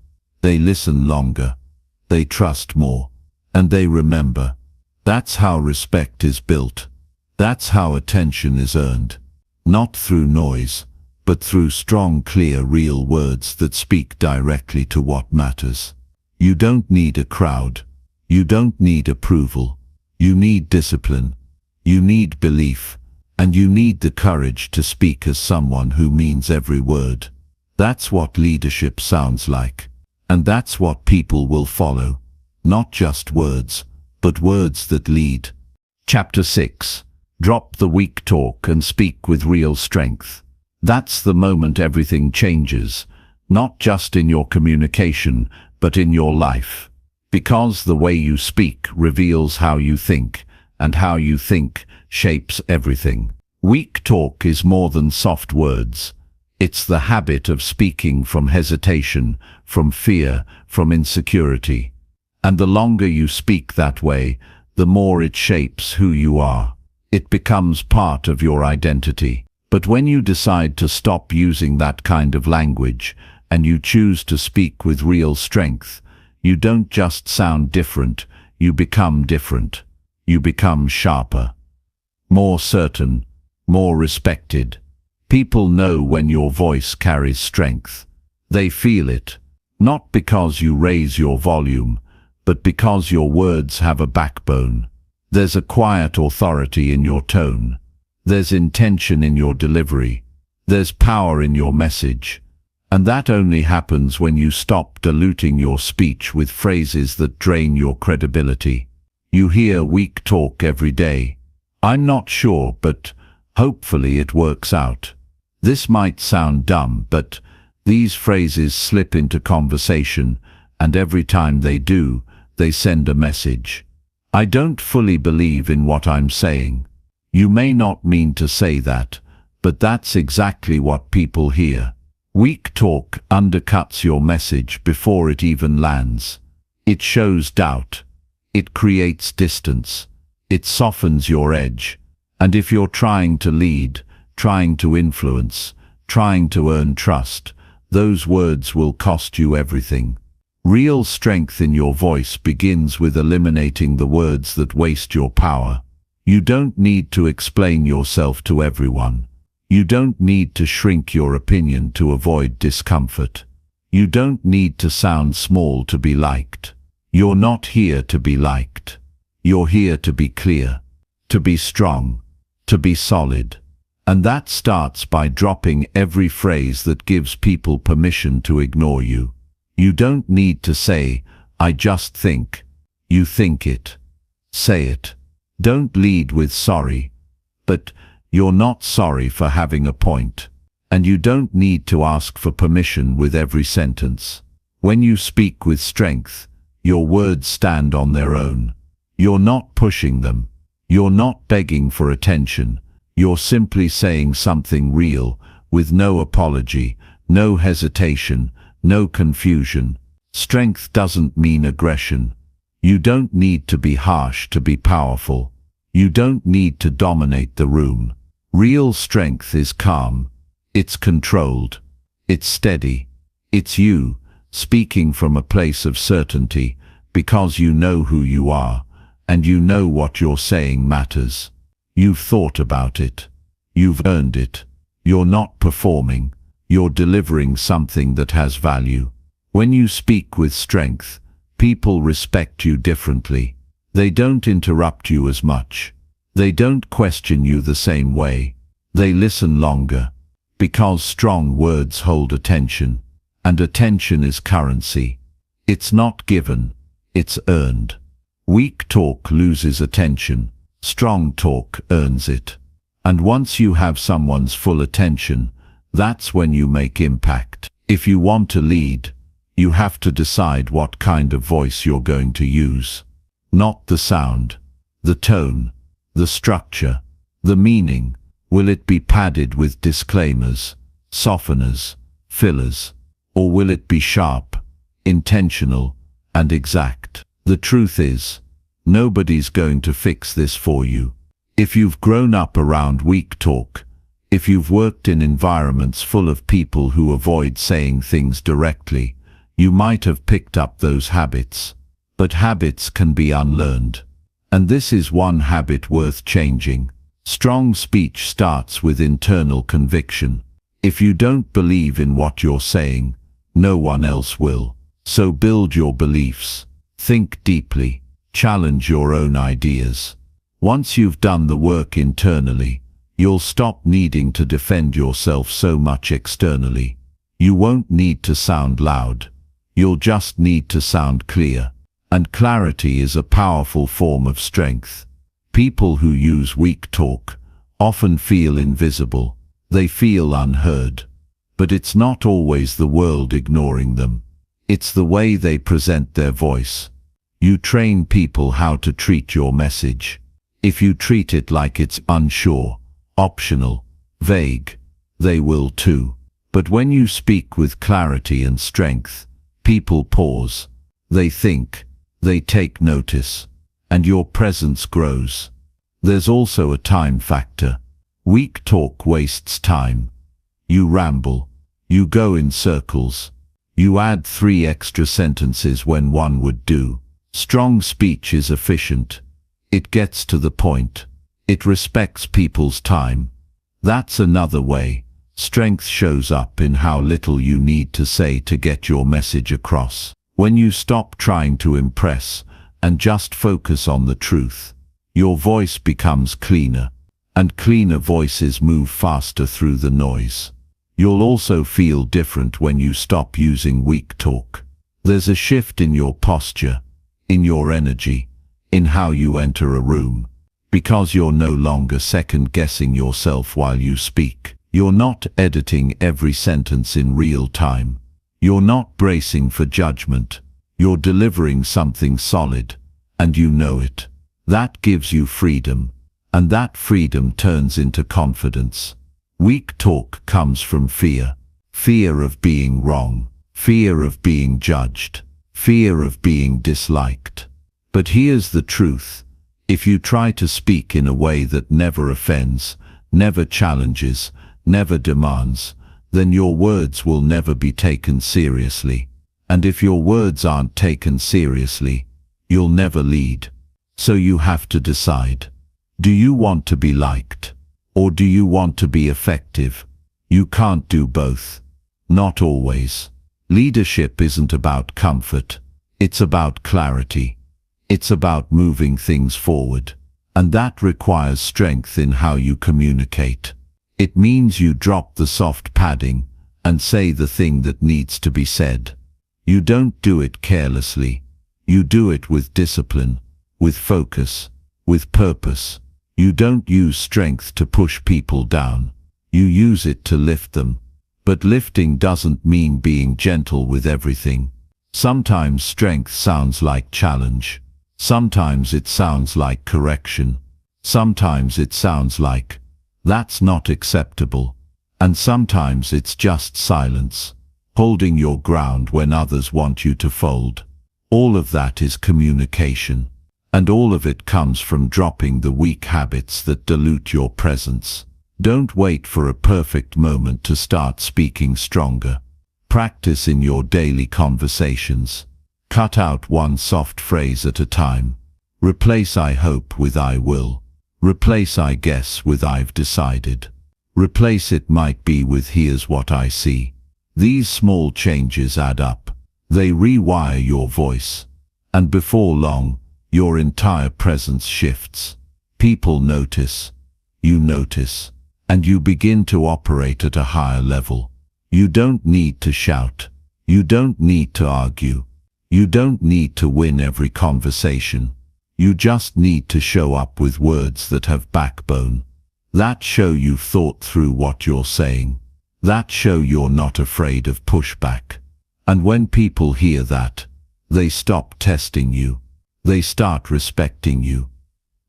They listen longer. They trust more. And they remember. That's how respect is built. That's how attention is earned. Not through noise, but through strong, clear, real words that speak directly to what matters. You don't need a crowd. You don't need approval. You need discipline. You need belief. And you need the courage to speak as someone who means every word. That's what leadership sounds like. And that's what people will follow. Not just words, but words that lead. Chapter 6. Drop the weak talk and speak with real strength. That's the moment everything changes, not just in your communication, but in your life. Because the way you speak reveals how you think, and how you think shapes everything. Weak talk is more than soft words. It's the habit of speaking from hesitation, from fear, from insecurity. And the longer you speak that way, the more it shapes who you are. It becomes part of your identity. But when you decide to stop using that kind of language, and you choose to speak with real strength, you don't just sound different, you become different. You become sharper, more certain, more respected. People know when your voice carries strength. They feel it, not because you raise your volume, but because your words have a backbone. There's a quiet authority in your tone. There's intention in your delivery. There's power in your message. And that only happens when you stop diluting your speech with phrases that drain your credibility. You hear weak talk every day. I'm not sure, but hopefully it works out. This might sound dumb, but these phrases slip into conversation, and every time they do, they send a message. I don't fully believe in what I'm saying. You may not mean to say that, but that's exactly what people hear. Weak talk undercuts your message before it even lands. It shows doubt. It creates distance. It softens your edge. And if you're trying to lead, trying to influence, trying to earn trust, those words will cost you everything. Real strength in your voice begins with eliminating the words that waste your power. You don't need to explain yourself to everyone. You don't need to shrink your opinion to avoid discomfort. You don't need to sound small to be liked. You're not here to be liked. You're here to be clear, to be strong, to be solid. And that starts by dropping every phrase that gives people permission to ignore you. You don't need to say, I just think. You think it. Say it. Don't lead with sorry, but you're not sorry for having a point. And you don't need to ask for permission with every sentence. When you speak with strength, your words stand on their own. You're not pushing them. You're not begging for attention. You're simply saying something real, with no apology, no hesitation, no confusion. Strength doesn't mean aggression. You don't need to be harsh to be powerful. You don't need to dominate the room. Real strength is calm. It's controlled. It's steady. It's you, speaking from a place of certainty, because you know who you are, and you know what you're saying matters. You've thought about it. You've earned it. You're not performing. You're delivering something that has value. When you speak with strength, people respect you differently. They don't interrupt you as much. They don't question you the same way. They listen longer. Because strong words hold attention, and attention is currency. It's not given, it's earned. Weak talk loses attention. Strong talk earns it. And once you have someone's full attention, that's when you make impact. If you want to lead, you have to decide what kind of voice you're going to use. Not the sound, the tone, the structure, the meaning. Will it be padded with disclaimers, softeners, fillers, or will it be sharp, intentional, and exact? The truth is, nobody's going to fix this for you. If you've grown up around weak talk, if you've worked in environments full of people who avoid saying things directly, you might have picked up those habits. But habits can be unlearned. And this is one habit worth changing. Strong speech starts with internal conviction. If you don't believe in what you're saying, no one else will. So build your beliefs. Think deeply. Challenge your own ideas. Once you've done the work internally, you'll stop needing to defend yourself so much externally. You won't need to sound loud. You'll just need to sound clear. And clarity is a powerful form of strength. People who use weak talk often feel invisible. They feel unheard. But it's not always the world ignoring them. It's the way they present their voice. You train people how to treat your message. If you treat it like it's unsure, optional, vague, they will too. But when you speak with clarity and strength, people pause. They think. They take notice. And your presence grows. There's also a time factor. Weak talk wastes time. You ramble. You go in circles. You add 3 extra sentences when one would do. Strong speech is efficient. It gets to the point. It respects people's time. That's another way. Strength shows up in how little you need to say to get your message across. When you stop trying to impress and just focus on the truth, your voice becomes cleaner, and cleaner voices move faster through the noise. You'll also feel different when you stop using weak talk. There's a shift in your posture, in your energy, in how you enter a room, because you're no longer second-guessing yourself while you speak. You're not editing every sentence in real time. You're not bracing for judgment. You're delivering something solid, and you know it. That gives you freedom, and that freedom turns into confidence. Weak talk comes from fear. Fear of being wrong. Fear of being judged. Fear of being disliked. But here's the truth. If you try to speak in a way that never offends, never challenges, never demands, then your words will never be taken seriously. And if your words aren't taken seriously, you'll never lead. So you have to decide. Do you want to be liked? Or do you want to be effective? You can't do both. Not always. Leadership isn't about comfort. It's about clarity. It's about moving things forward. And that requires strength in how you communicate. It means you drop the soft padding and say the thing that needs to be said. You don't do it carelessly. You do it with discipline, with focus, with purpose. You don't use strength to push people down. You use it to lift them. But lifting doesn't mean being gentle with everything. Sometimes strength sounds like challenge. Sometimes it sounds like correction. Sometimes it sounds like, "That's not acceptable." And sometimes it's just silence, holding your ground when others want you to fold. All of that is communication. And all of it comes from dropping the weak habits that dilute your presence. Don't wait for a perfect moment to start speaking stronger. Practice in your daily conversations. Cut out one soft phrase at a time. Replace "I hope" with "I will." Replace "I guess" with "I've decided." Replace "it might be" with "here's what I see." These small changes add up. They rewire your voice. And before long, your entire presence shifts. People notice. You notice. And you begin to operate at a higher level. You don't need to shout. You don't need to argue. You don't need to win every conversation. You just need to show up with words that have backbone. That show you've thought through what you're saying. That show you're not afraid of pushback. And when people hear that, they stop testing you. They start respecting you.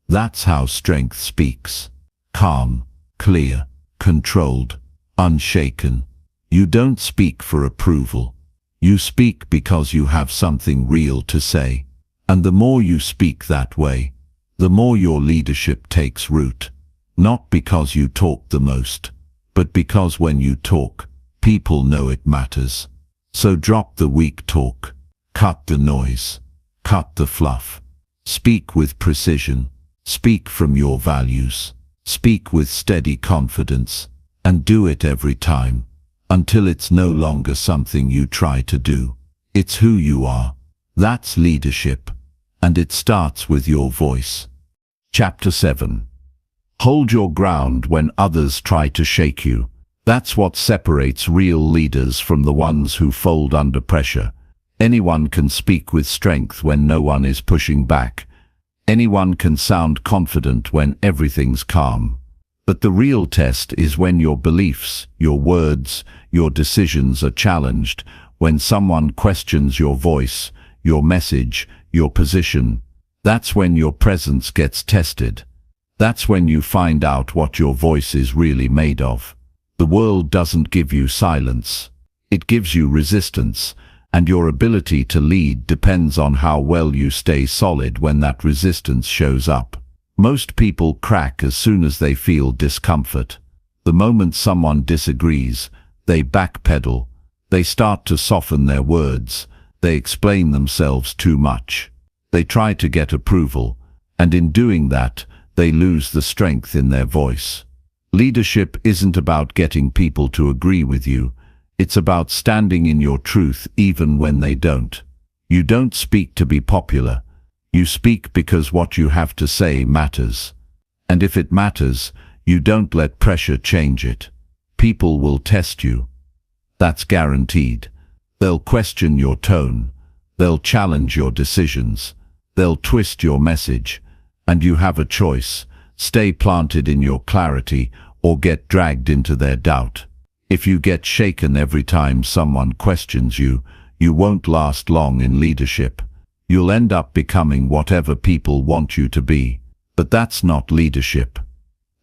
That's how strength speaks. Calm, clear, controlled, unshaken. You don't speak for approval. You speak because you have something real to say. And the more you speak that way, the more your leadership takes root. Not because you talk the most, but because when you talk, people know it matters. So drop the weak talk. Cut the noise. Cut the fluff. Speak with precision. Speak from your values. Speak with steady confidence. And do it every time, until it's no longer something you try to do. It's who you are. That's leadership. And it starts with your voice. Chapter 7. Hold your ground when others try to shake you. That's what separates real leaders from the ones who fold under pressure. Anyone can speak with strength when no one is pushing back. Anyone can sound confident when everything's calm. But the real test is when your beliefs, your words, your decisions are challenged, when someone questions your voice, your message, your position. That's when your presence gets tested. That's when you find out what your voice is really made of. The world doesn't give you silence. It gives you resistance, and your ability to lead depends on how well you stay solid when that resistance shows up. Most people crack as soon as they feel discomfort. The moment someone disagrees, they backpedal. They start to soften their words. They explain themselves too much. They try to get approval, and in doing that, they lose the strength in their voice. Leadership isn't about getting people to agree with you. It's about standing in your truth even when they don't. You don't speak to be popular. You speak because what you have to say matters. And if it matters, you don't let pressure change it. People will test you. That's guaranteed. They'll question your tone. They'll challenge your decisions. They'll twist your message. And you have a choice. Stay planted in your clarity or get dragged into their doubt. If you get shaken every time someone questions you, you won't last long in leadership. You'll end up becoming whatever people want you to be. But that's not leadership.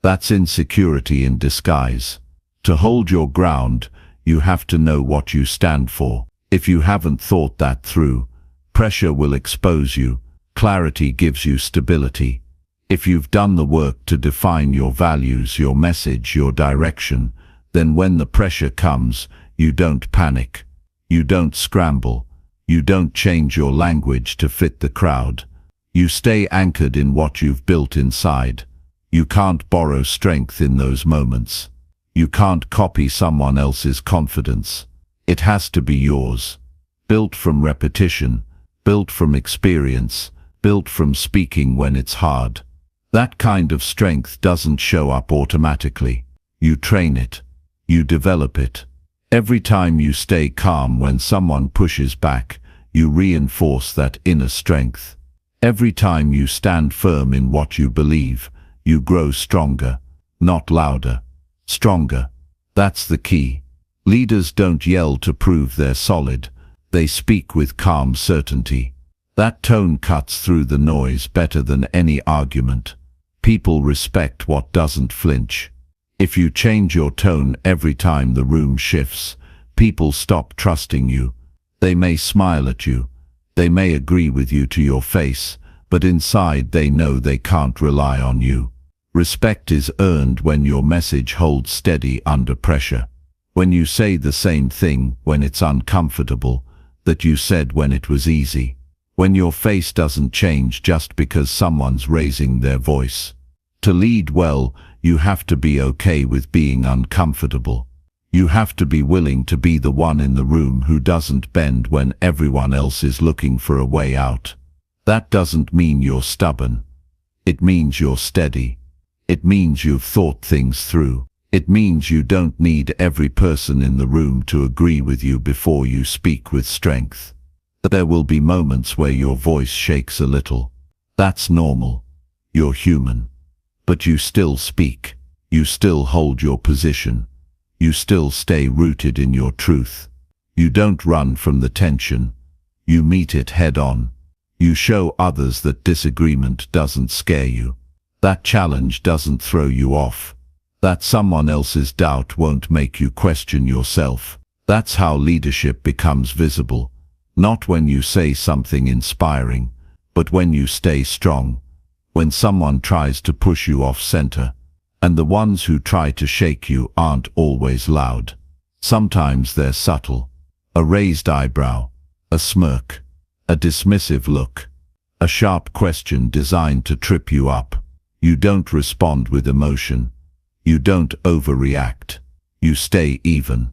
That's insecurity in disguise. To hold your ground, you have to know what you stand for. If you haven't thought that through, pressure will expose you. Clarity gives you stability. If you've done the work to define your values, your message, your direction, then when the pressure comes, you don't panic. You don't scramble. You don't change your language to fit the crowd. You stay anchored in what you've built inside. You can't borrow strength in those moments. You can't copy someone else's confidence. It has to be yours. Built from repetition, built from experience, built from speaking when it's hard. That kind of strength doesn't show up automatically. You train it. You develop it. Every time you stay calm when someone pushes back, you reinforce that inner strength. Every time you stand firm in what you believe, you grow stronger, not louder. Stronger. That's the key. Leaders don't yell to prove they're solid. They speak with calm certainty. That tone cuts through the noise better than any argument. People respect what doesn't flinch. If you change your tone every time the room shifts, people stop trusting you. They may smile at you. They may agree with you to your face, but inside they know they can't rely on you. Respect is earned when your message holds steady under pressure. When you say the same thing when it's uncomfortable that you said when it was easy. When your face doesn't change just because someone's raising their voice. To lead well, you have to be okay with being uncomfortable. You have to be willing to be the one in the room who doesn't bend when everyone else is looking for a way out. That doesn't mean you're stubborn. It means you're steady. It means you've thought things through. It means you don't need every person in the room to agree with you before you speak with strength. There will be moments where your voice shakes a little. That's normal. You're human. But you still speak. You still hold your position. You still stay rooted in your truth. You don't run from the tension. You meet it head on. You show others that disagreement doesn't scare you. That challenge doesn't throw you off. That someone else's doubt won't make you question yourself. That's how leadership becomes visible. Not when you say something inspiring, but when you stay strong. When someone tries to push you off center. And the ones who try to shake you aren't always loud. Sometimes they're subtle. A raised eyebrow, a smirk, a dismissive look, a sharp question designed to trip you up. You don't respond with emotion. You don't overreact. You stay even.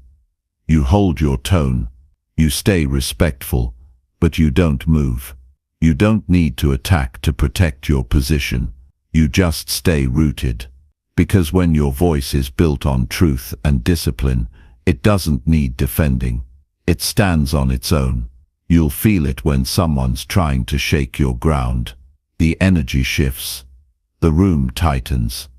You hold your tone. You stay respectful, but you don't move. You don't need to attack to protect your position. You just stay rooted. Because when your voice is built on truth and discipline, it doesn't need defending. It stands on its own. You'll feel it when someone's trying to shake your ground. The energy shifts. The room tightens.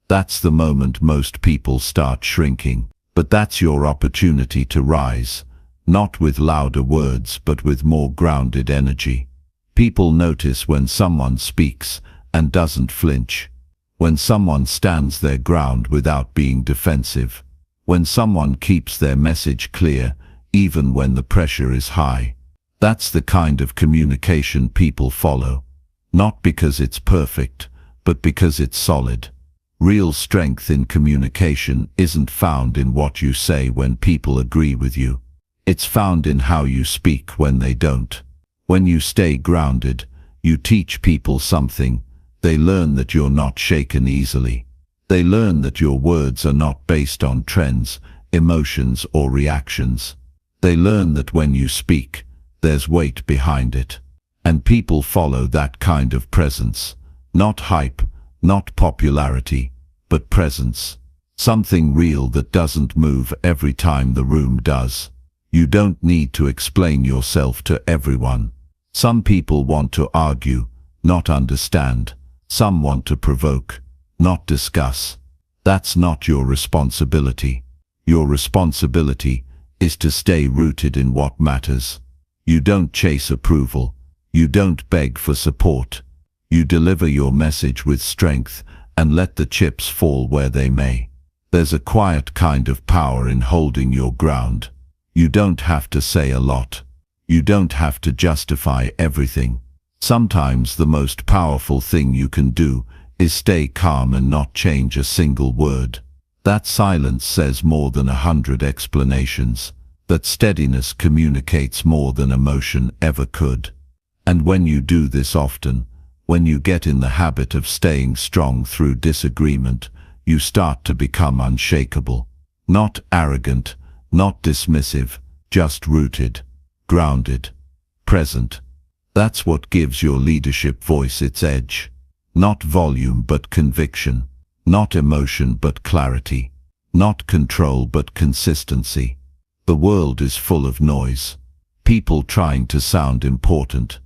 That's the moment most people start shrinking. But that's your opportunity to rise. Not with louder words, but with more grounded energy. People notice when someone speaks and doesn't flinch. When someone stands their ground without being defensive. When someone keeps their message clear, even when the pressure is high. That's the kind of communication people follow. Not because it's perfect, but because it's solid. Real strength in communication isn't found in what you say when people agree with you. It's found in how you speak when they don't. When you stay grounded, you teach people something. They learn that you're not shaken easily. They learn that your words are not based on trends, emotions, or reactions. They learn that when you speak, there's weight behind it. And people follow that kind of presence. Not hype, not popularity, but presence. Something real that doesn't move every time the room does. You don't need to explain yourself to everyone. Some people want to argue, not understand. Some want to provoke, not discuss. That's not your responsibility. Your responsibility is to stay rooted in what matters. You don't chase approval. You don't beg for support. You deliver your message with strength and let the chips fall where they may. There's a quiet kind of power in holding your ground. You don't have to say a lot. You don't have to justify everything. Sometimes the most powerful thing you can do is stay calm and not change a single word. That silence says more than 100 explanations. That steadiness communicates more than emotion ever could. And when you do this often, when you get in the habit of staying strong through disagreement, you start to become unshakable. Not arrogant, not dismissive, just rooted, grounded, present. That's what gives your leadership voice its edge. Not volume but conviction. Not emotion but clarity. Not control but consistency. The world is full of noise. People trying to sound important.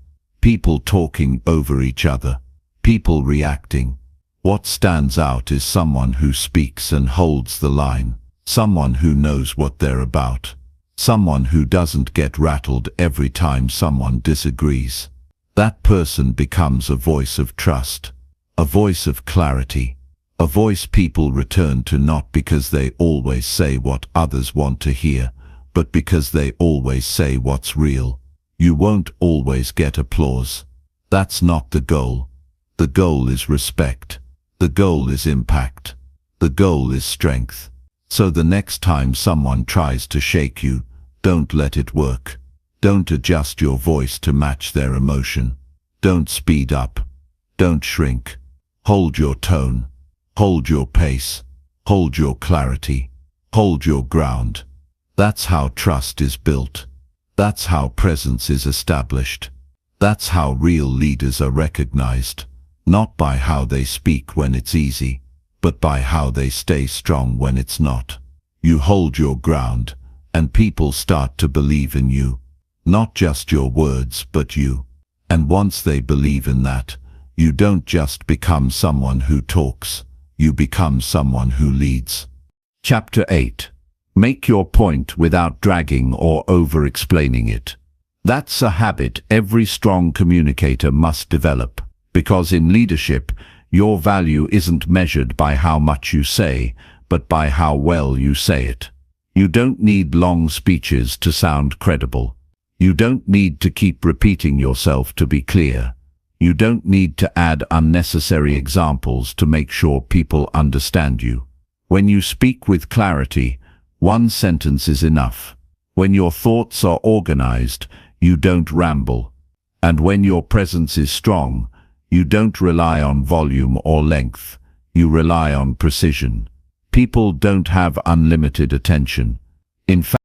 People talking over each other. People reacting. What stands out is someone who speaks and holds the line. Someone who knows what they're about. Someone who doesn't get rattled every time someone disagrees. That person becomes a voice of trust. A voice of clarity. A voice people return to not because they always say what others want to hear, but because they always say what's real. You won't always get applause. That's not the goal. The goal is respect. The goal is impact. The goal is strength. So the next time someone tries to shake you, don't let it work. Don't adjust your voice to match their emotion. Don't speed up. Don't shrink. Hold your tone. Hold your pace. Hold your clarity. Hold your ground. That's how trust is built. That's how presence is established. That's how real leaders are recognized, not by how they speak when it's easy, but by how they stay strong when it's not. You hold your ground, and people start to believe in you. Not just your words, but you. And once they believe in that, you don't just become someone who talks, you become someone who leads. Chapter 8. Make your point without dragging or over-explaining it. That's a habit every strong communicator must develop, because in leadership, your value isn't measured by how much you say, but by how well you say it. You don't need long speeches to sound credible. You don't need to keep repeating yourself to be clear. You don't need to add unnecessary examples to make sure people understand you. When you speak with clarity, one sentence is enough. When your thoughts are organized, you don't ramble. And when your presence is strong, you don't rely on volume or length. You rely on precision. People don't have unlimited attention. In fact,